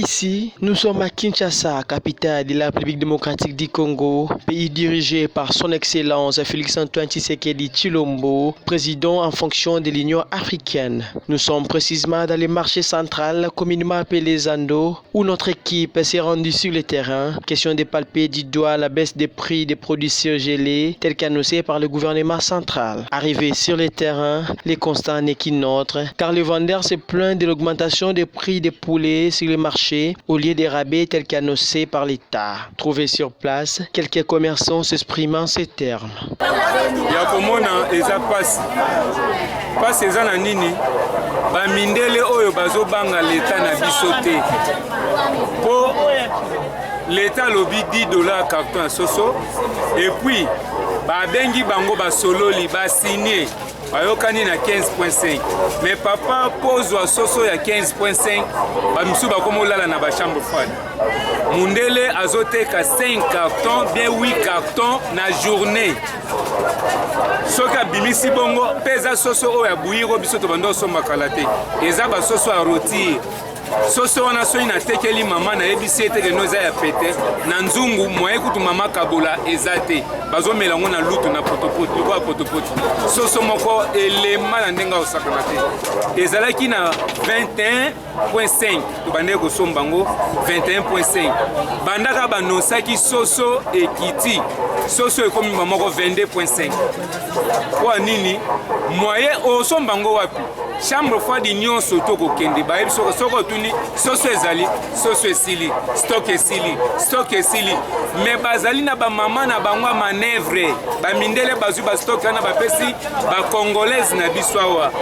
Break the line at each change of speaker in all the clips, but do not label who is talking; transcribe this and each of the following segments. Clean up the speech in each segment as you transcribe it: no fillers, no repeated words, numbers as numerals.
Ici, nous sommes à Kinshasa, capitale de la République démocratique du Congo, pays dirigé par son Excellence Félix-Antoine Tshisekedi Tshilombo, président en fonction de l'Union africaine. Nous sommes précisément dans le marché central, communément appelé Zando, où notre équipe s'est rendue sur le terrain. Question de palper du doigt la baisse des prix des produits surgelés, telle qu'annoncée par le gouvernement central. Arrivé sur le terrain, le constat n'est qu'une autre, car le vendeur se plaint de l'augmentation des prix des poulets sur le marché au lieu des rabais tels qu'annoncés par l'État. Trouvé sur place, quelques commerçants s'expriment en ces termes.
Yakomona eza pasi eza na nini bamindele oyo bazobanga l'État na biso te po l'État lobi $10 carton soso et puis babengi bango basololi basigné bayokani na 15.5 mais papa pozwa soso ya 15.5 bamisu bakomolala na bachambre froide mundele azoteka 5 cartons bien 8 cartons na journée soki abimisi bongo peza soso oyo ya buyiro biso tobanda osombakala te eza basoso ya rotire soso wana soki natekeli mama nayebisi ete keno eza ya pete na nzungu mwaye kutu mama kabola eza te bazomela ngo na lutu na potopoti lokola potopoti soso moko elema na ndenge osakana te ezalaki na 21.5 tobandeki kosomba ngo 21.5 bandaka banosaki soso ekiti soso ekomi moko 22.5 kwa nini mwaye osomba ngo wapi chambre froide nyonso tokokende bayebi soko otuni soso ezali soso esili stock esili me bazali na bamama na bango ya manevre bamindele bazwi bastock wana bapesi bacongolaise na biso awa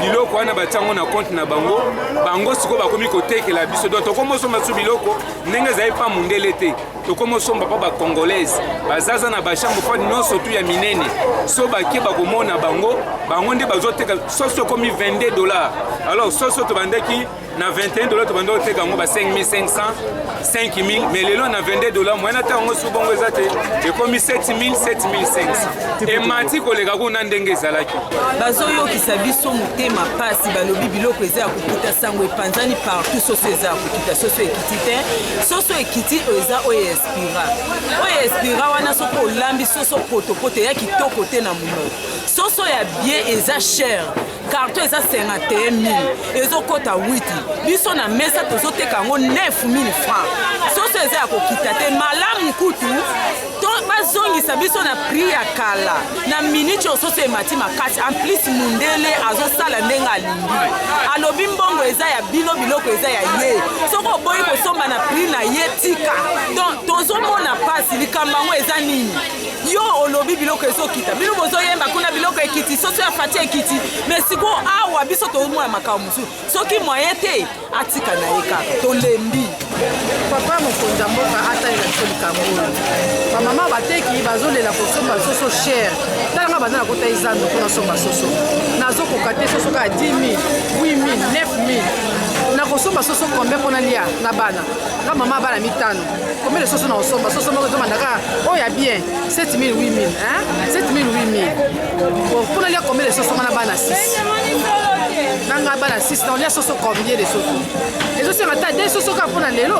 biloko wana batiango na compte na bango sikoyo bakomi kotekela biso donc tokomosomba so biloko ndenge ezali pa mundele te tokomosomba pa bacongolaise bazaza na bachambre froide nyonso tu ya minene so bakie bakomona bango nde bazoteka soso ekomi $22 alors soso tobandeki na $21 tobanda oteka yango ba 5500 5000 mais lelo na $22 moyena ta yango subongo eza te ekomi 7000 7500 emati koleka kuna ndenge ezalaki
bazoyokisa biso motema pasi balobi biloko eza ya kokuta sango epanzani partout soso eza ya kokuta soso ekiti te soso ekiti eza oyo espira wana soko olambi soso potopoto ya kitoko te na monoko soso ya bien eza cher carton eza 51000 ezokota 8 biso na mesa tozoteka yango 9000 francs soso eza ya kokita te malamu kutu to bazongisa biso na prix ya kala na minute oyo soso emati makasi en plus mundele azosala ndenge alingi alobi mbongo eza ya biloko eza ya ye soko oboyi kosomba na prix na ye tika donc tozomona pasi likambo yango eza nini yo olobi biloko ezokita bino bozoyemba kuna biloko ekiti soso ya fati ekiti mais siko awa biso tozomona makambo mosusu soki moye te atika na ye kaka tolembi
papa mokonzi ya mboka atalela biso likambo bamama bateki bazolela kosomba soso cher talanga baza na kota ezando mpona somba soso nazokoka te soso kaka 10 000 8 000 9 000 nakosomba soso kombe mpona lia na bana nga mama bana mitano komele soso na osomba soso moko ezomandaka oyo ya bien 7 000 8 000 7 000 8 000 mpona lia komele soso nga na bana 6 nanga bana 6 naolia soso combien de soso ezosenga ta de soso kaka mpona lelo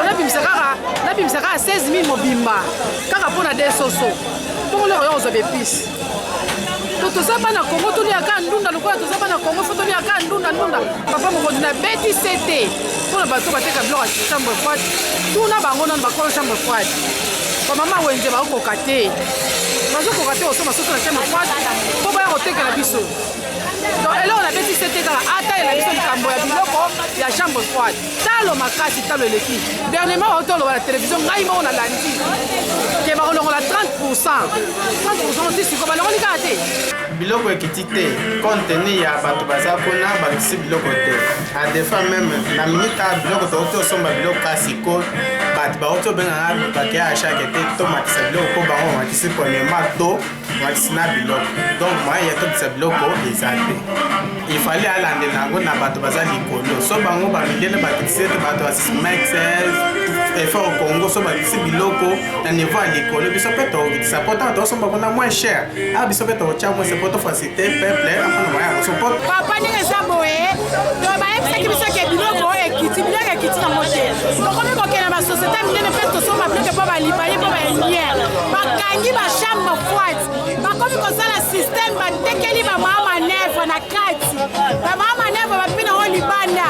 nabimisa kaka 16 000 mobimba kaka mpona de soso mpongo lero yo ozwa bepisi toza bana kongo toliaka ndunda lokola toza bana kongo fo toliaka ndunda papa mokonzi na beti sete mpona bato bateka biloko ya chambre froide tuna bango nano bakolo chambre froide bamama wenze bakokoka te bazokoka te osomba soso na chambre froide mpo baya kotekela biso donc eloko na beti sete kaka atalela biso likambo ya biloko ya chambre froide talo makasi talo eleki dernièrement baotoloba na télévision ngai moko nalandi ke bakolongola 30% tisiko balongoli kaka te
biloko ekiti te kontenu ya bato baza mpona bakisi biloko te adefa meme na minita biloko tokoti osomba biloko kasi ko bato bakoti obengaka bato ya achake te tomatisa biloko mpo bango bamatisi premièrement to bamatisi na biloko donc moyen ya tokisa biloko eza te ifali alandela yango na bato baza likolo so bango bamindele bakitisi ete bato ya sismexes effort Congo so bakitisi biloko na niveau ya likolo biso mpe tokitisa mpota tosomba mpona moins cher a biso mpe tokotia moins se poto facilité peuple apona moya koso poto
papa ndenge eza boye to bayebisaki biso ke biloko ekiti na mote
bakangi bachambre froide bakomi kosala système batekeli bamama manevre na kati bamama manevre bapi nango libanda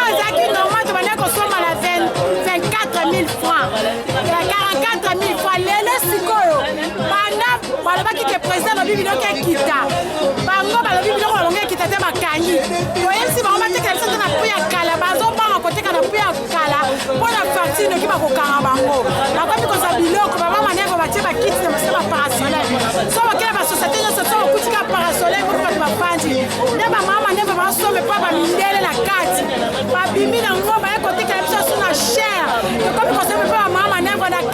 azalaki normal tobandaki kosomba na 24 000 francs 44 000 francs lelo sikoyo banda balobaki ke président lobi biloko ekita bango balobi biloko balongo ekita te bakangi toyebisi bango batekela biso te na pu ya kala bazobanga koteka na pu ya kala mpo na facture noki bakokanga bango bakomi kozwa biloko bamama manevre batie bakiti na mosi baparasolaire so bakela basosiété nyonso so bakutika parasolaire moko bato bafandi nde bamama manevre basombe mpo bamindele na kati babimi nango baye kotekela biso so na chere tokomi kosombe mpo bamama manevre na 47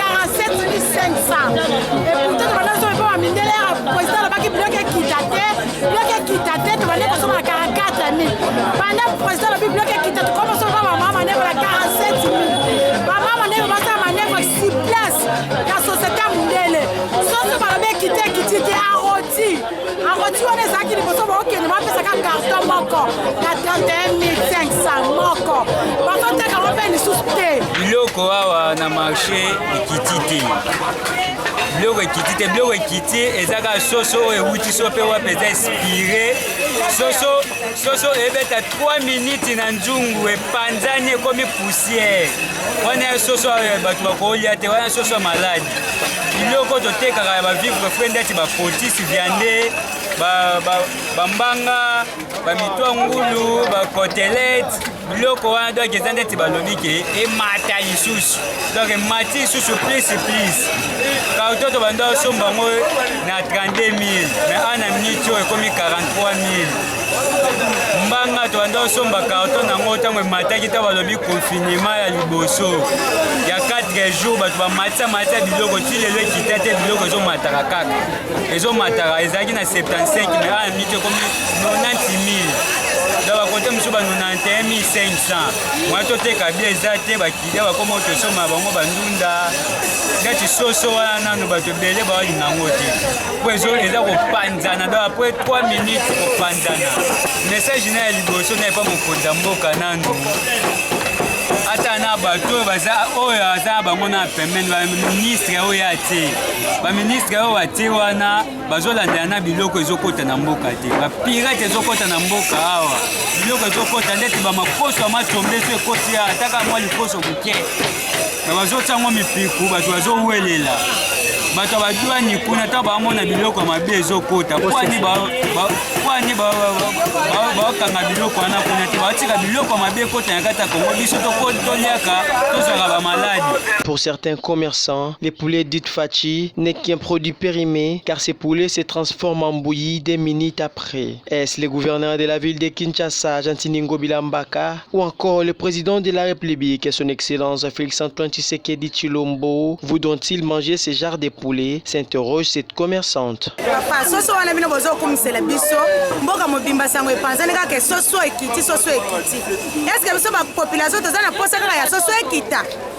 500 et pourtant tobandasombe mpo bamindele ya président alobaki biloko ekita te tobande kosomba na 44 000 banda président alobi biloko ekita tokomi kosomba mpo bamama manevre na 47 000 bamama manevre basala manevre 6 place ya société ya mondele soso balobi ekiti te aroti wana ezalaki liboso baokende bapesaka carton moko na 31 500 moko bakoteka ngo mpe lisusu te
biloko awa na marché ekiti te biloko ekiti ezaka soso oyo ewuti so mpe wape eza inspire soso ebeta 3 minutes na nzungu epanzani ekomi poussière wana ya soso oyo bato bakolia te wana soso ya maladi biloko totekaka ya bavivre frais ndeti bapotisi viande bambanga bamitwa ngulu bakotelete biloko wana donc eza ndeti balobi ke emata lisusu donc emati lisusu plus karto tobanda osomba yango na 32 000 mais ana minute oyo ekomi 43 000 mbanga tobanda osomba karto nango ntango emataki ta balobi confinement ya liboso ya 4 jours bato bamatisa biloko ti lelo ekita te biloko ezomataka kaka ezomataka ezalaki na 75 mais ana minute ekomi 90 000 donc bakote mosusu ba 91 500 mwa toteka bie eza te bakilia bakoma otosoma bango bandunda ngati soso wana nano bato ebele bawalinga yango te po eza kopanzana donc apres 3 minutes kopanzana message na ya liboso na epa mokonzi ya mboka nano ata na bato oyo aza bango na pembeni baministre oyo ate baministre oyo ate wana bazolandela na biloko ezokota na mboka te bapirate ezokota na mboka awa biloko ezokota ndeti bamakoso amatombe so ekoti ataka mwa likoso kuke na bazotango mipiku bato bazowelela bato badwani kuna ta bamona biloko mabe ezokota kwani bakanga biloko wana kuna te batika biloko mabe ekota na kati ya Kongo biso toliaka tozwaka bamaladi.
Pour certains commerçants, les poulets dits Fachi n'est qu'un produit périmé car ces poulets se transforment en bouillie des minutes après. Est-ce le gouverneur de la ville de Kinshasa, Jantiningo Bilambaka, ou encore le président de la République, son Excellence Félix-Antoine Tshisekedi Tshilombo, voudront-ils manger ce genre de poulet? S'interroge cette commerçante.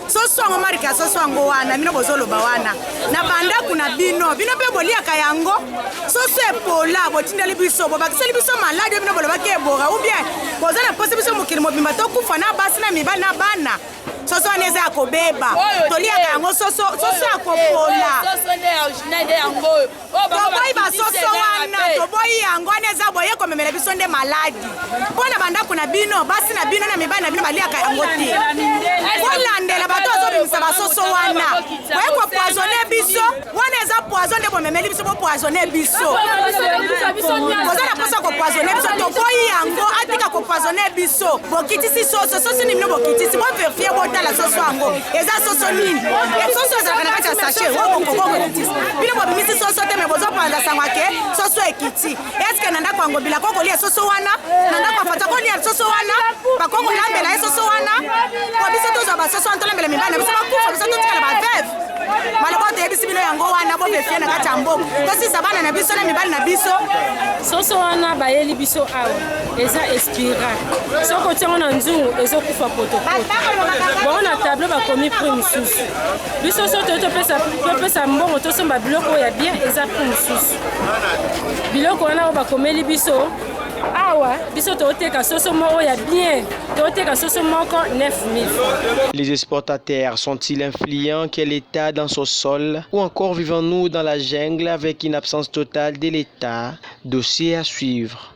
soso yango marika ya soso yango wana bino bozoloba wana na banda kuna bino mpe boliaka yango soso epola botindeli biso bobakiseli biso maladi bino bolobaki eboka ou bien boza na posi biso mokili mobimba tokufa na basi na mibali na bana soso wana eza ya kobeba toliaka yango soso ya kopola toboyi basoso wana toboyi yango wana eza boye komemela biso nde maladi mpo na bandako na bino basi na bino na mibali na bino baliaka yango te kolandela bato bazobimisa basoso wana boye kopoisone biso wana eza poison nde bomemeli biso bopoisone biso koza na poso kopoisone biso toboyi yango atika kopoisone biso bokitisi soso ni bino bokitisi boverifie botala soso yango eza soso nini soso ezalaka na kati ya sachet okokokokokitisi bino bobimisi soso te me bozopanza sango ke soso ekiti eske na ndako yango bilako kolia soso wana na ndako afata kolia soso wana bakokolambela ye soso wana po biso tozwa basoso wana tolambela mibali na biso bakufa biso totikala baveve maloko toyebisi bino yango wana bovefie na kati ya mboka tosisa bana na biso na mibali na biso
soso wana bayeli biso awa eza espira soko otiango na nzungu ezokufa potopoto bongo na tableau bakomi prix mosusu biso so topesa mbongo tosomba biloko oyo ya bien eza prix mosusu biloko wana oyo bakomeli biso awa biso toteka soso moko ya bien toteka soso moko 9000 francs.
Les exportateurs sont-ils influents? Quel état dans ce sol? Ou encore vivons-nous dans la jungle avec une absence totale de l'État? Dossier à suivre.